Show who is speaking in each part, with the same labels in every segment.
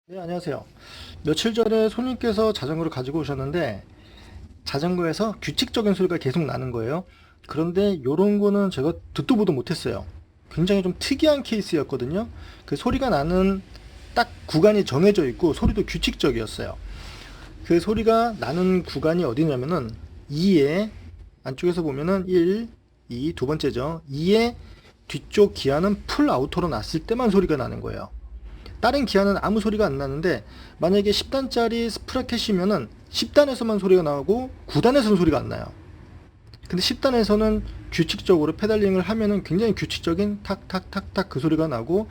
Speaker 1: 네, 안녕하세요. 며칠 전에 손님께서 자전거를 가지고 오셨는데 자전거에서 규칙적인 소리가 계속 나는 거예요. 그런데 이런 거는 제가 듣도 보도 못했어요. 굉장히 좀 특이한 케이스였거든요. 그 소리가 나는 딱 구간이 정해져 있고 소리도 규칙적이었어요. 그 소리가 나는 구간이 어디냐면은 2에 안쪽에서 보면은 1, 2, 두 번째죠. 2의 뒤쪽 기아는 풀 아우터로 났을 때만 소리가 나는 거예요. 다른 기아는 아무 소리가 안 나는데 만약에 10단짜리 스프라켓이면은 10단에서만 소리가 나오고 9단에서는 소리가 안 나요. 근데 10단에서는 규칙적으로 페달링을 하면은 굉장히 규칙적인 탁탁탁탁 그 소리가 나고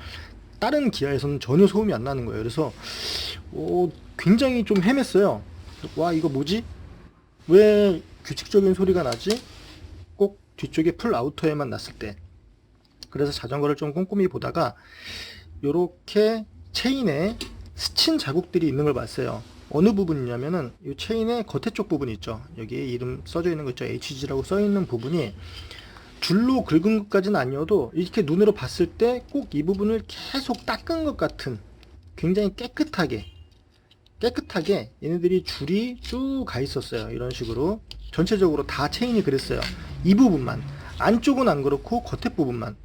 Speaker 1: 다른 기아에서는 전혀 소음이 안 나는 거예요. 그래서 굉장히 좀 헤맸어요. 와, 이거 뭐지? 왜 규칙적인 소리가 나지? 꼭 뒤쪽에 풀 아우터에만 났을 때. 그래서 자전거를 좀 꼼꼼히 보다가 요렇게 체인에 스친 자국들이 있는 걸 봤어요. 어느 부분이냐면은 이 체인의 겉에 쪽 부분 있죠. 여기에 이름 써져 있는 거 있죠. HG라고 써 있는 부분이 줄로 긁은 것까지는 아니어도 이렇게 눈으로 봤을 때 꼭 이 부분을 계속 닦은 것 같은 굉장히 깨끗하게 얘네들이 줄이 쭉 가 있었어요. 이런 식으로 전체적으로 다 체인이 그랬어요. 이 부분만, 안쪽은 안 그렇고 겉에 부분만.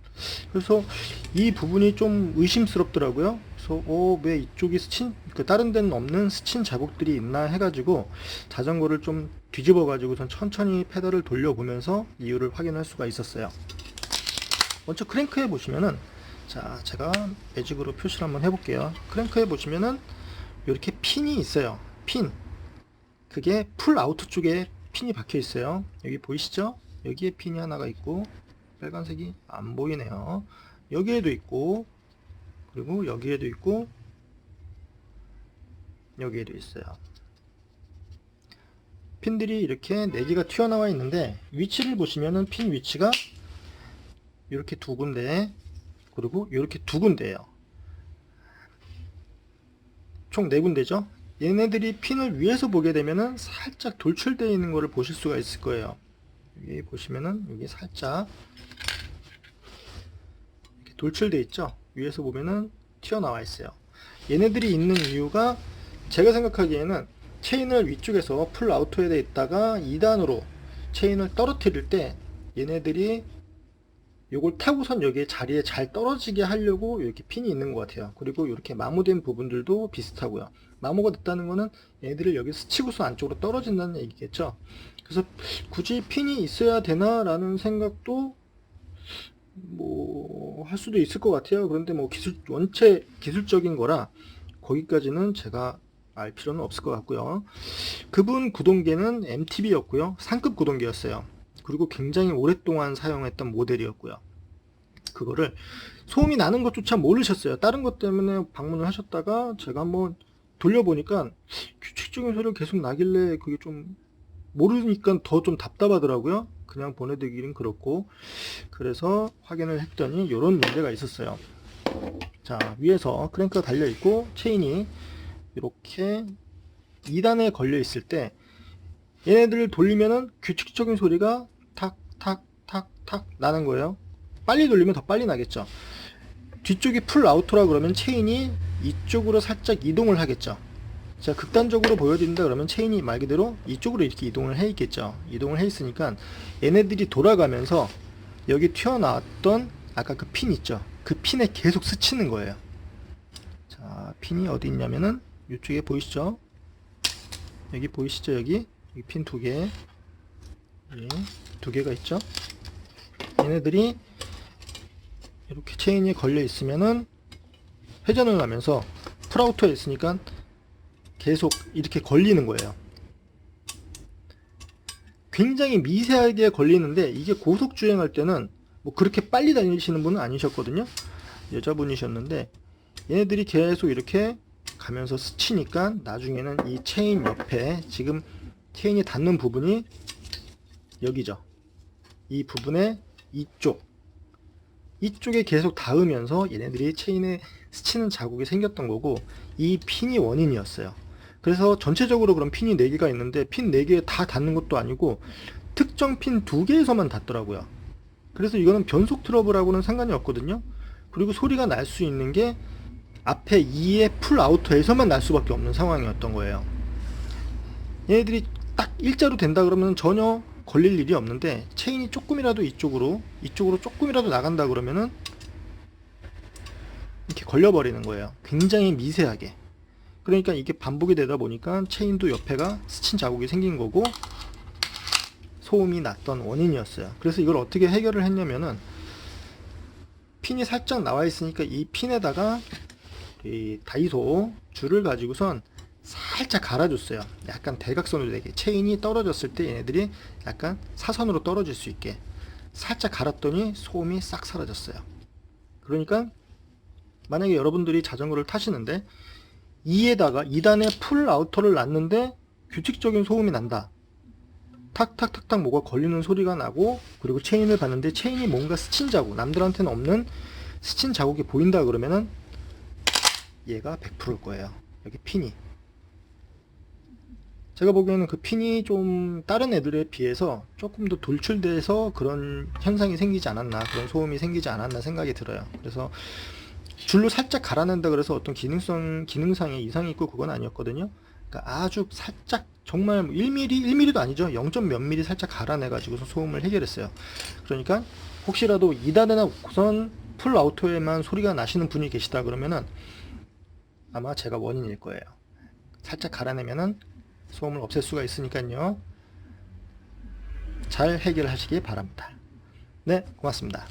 Speaker 1: 그래서 이 부분이 좀 의심스럽더라고요. 그래서 왜 이쪽이 스친, 그 다른 데는 없는 스친 자국들이 있나 해가지고 자전거를 좀 뒤집어 가지고선 천천히 페달을 돌려보면서 이유를 확인할 수가 있었어요. 먼저 크랭크에 보시면은, 자, 제가 매직으로 표시를 한번 해볼게요. 크랭크에 보시면은 이렇게 핀이 있어요. 핀. 그게 풀 아우터 쪽에 핀이 박혀 있어요. 여기 보이시죠? 여기에 핀이 하나가 있고, 빨간색이 안 보이네요. 여기에도 있고, 그리고 여기에도 있고, 여기에도 있어요. 핀들이 이렇게 4개가 튀어나와 있는데 위치를 보시면은 핀 위치가 이렇게 두 군데, 그리고 이렇게 두 군데예요. 총 4군데죠. 얘네들이 핀을 위에서 보게 되면은 살짝 돌출되어 있는 것을 보실 수가 있을 거예요. 여기 보시면은 여기 살짝 이렇게 돌출되어 있죠. 위에서 보면은 튀어나와 있어요. 얘네들이 있는 이유가 제가 생각하기에는 체인을 위쪽에서 풀 아우터에 있다가 2단으로 체인을 떨어뜨릴 때 얘네들이 요걸 타고선 여기에 자리에 잘 떨어지게 하려고 이렇게 핀이 있는 것 같아요. 그리고 이렇게 마모된 부분들도 비슷하고요. 마모가 됐다는 거는 얘들을 여기 스치고서 안쪽으로 떨어진다는 얘기겠죠. 그래서 굳이 핀이 있어야 되나 라는 생각도 뭐 할 수도 있을 것 같아요. 그런데 뭐 원체 기술적인 거라 거기까지는 제가 알 필요는 없을 것 같고요. 그분 구동계는 MTB였고요. 상급 구동계였어요. 그리고 굉장히 오랫동안 사용했던 모델이었고요. 그거를 소음이 나는 것조차 모르셨어요. 다른 것 때문에 방문을 하셨다가 제가 한번 돌려보니까 규칙적인 소리가 계속 나길래 그게 좀 모르니까 더 좀 답답하더라고요. 그냥 보내드리긴 그렇고. 그래서 확인을 했더니 이런 문제가 있었어요. 자, 위에서 크랭크가 달려있고 체인이 이렇게 2단에 걸려있을 때 얘네들을 돌리면은 규칙적인 소리가 탁 탁 탁 탁 나는 거예요. 빨리 돌리면 더 빨리 나겠죠. 뒤쪽이 풀 아우터라 그러면 체인이 이쪽으로 살짝 이동을 하겠죠. 자, 극단적으로 보여드린다 그러면 체인이 말 그대로 이쪽으로 이렇게 이동을 해 있겠죠. 이동을 해 있으니까 얘네들이 돌아가면서 여기 튀어나왔던 아까 그 핀 있죠. 그 핀에 계속 스치는 거예요. 자, 핀이 어디 있냐면은 이쪽에 보이시죠? 여기 보이시죠? 여기 핀 두 개, 예, 두 개가 있죠. 얘네들이 이렇게 체인이 걸려 있으면은 회전을 하면서 풀아우터에 있으니까 계속 이렇게 걸리는 거예요. 굉장히 미세하게 걸리는데 이게 고속 주행할 때는 뭐 그렇게 빨리 달리시는 분은 아니셨거든요. 여자분이셨는데 얘네들이 계속 이렇게 가면서 스치니까 나중에는 이 체인 옆에 지금 체인이 닿는 부분이 여기죠. 이 부분에 이쪽에 계속 닿으면서 얘네들이 체인에 스치는 자국이 생겼던 거고 이 핀이 원인이었어요. 그래서 전체적으로 그럼 핀이 4개가 있는데 핀 4개에 다 닿는 것도 아니고 특정 핀 2개에서만 닿더라고요. 그래서 이거는 변속 트러블하고는 상관이 없거든요. 그리고 소리가 날 수 있는 게 앞에 2의 풀 아우터에서만 날 수밖에 없는 상황이었던 거예요. 얘네들이 딱 일자로 된다 그러면 전혀 걸릴 일이 없는데, 체인이 조금이라도 이쪽으로 조금이라도 나간다 그러면은 이렇게 걸려버리는 거예요. 굉장히 미세하게. 그러니까 이게 반복이 되다 보니까 체인도 옆에가 스친 자국이 생긴 거고 소음이 났던 원인이었어요. 그래서 이걸 어떻게 해결을 했냐면은, 핀이 살짝 나와 있으니까 이 핀에다가 이 다이소 줄을 가지고선 살짝 갈아줬어요. 약간 대각선으로 되게, 체인이 떨어졌을 때 얘네들이 약간 사선으로 떨어질 수 있게 살짝 갈았더니 소음이 싹 사라졌어요. 그러니까 만약에 여러분들이 자전거를 타시는데 2단에 풀 아우터를 놨는데 규칙적인 소음이 난다, 탁탁탁탁 뭐가 걸리는 소리가 나고, 그리고 체인을 봤는데 체인이 뭔가 스친 자국, 남들한테는 없는 스친 자국이 보인다 그러면은 얘가 100%일 거예요. 여기 핀이, 제가 보기에는 그 핀이 좀 다른 애들에 비해서 조금 더 돌출돼서 그런 현상이 생기지 않았나, 그런 소음이 생기지 않았나 생각이 들어요. 그래서 줄로 살짝 갈아낸다 그래서 어떤 기능상의 이상이 있고 그건 아니었거든요. 그러니까 아주 살짝, 정말 1mm도 아니죠. 0. 몇 mm 살짝 갈아내 가지고서 소음을 해결했어요. 그러니까 혹시라도 2단에나 우선 풀 아우토에만 소리가 나시는 분이 계시다 그러면은 아마 제가 원인일 거예요. 살짝 갈아내면은 소음을 없앨 수가 있으니까요. 잘 해결하시기 바랍니다. 네, 고맙습니다.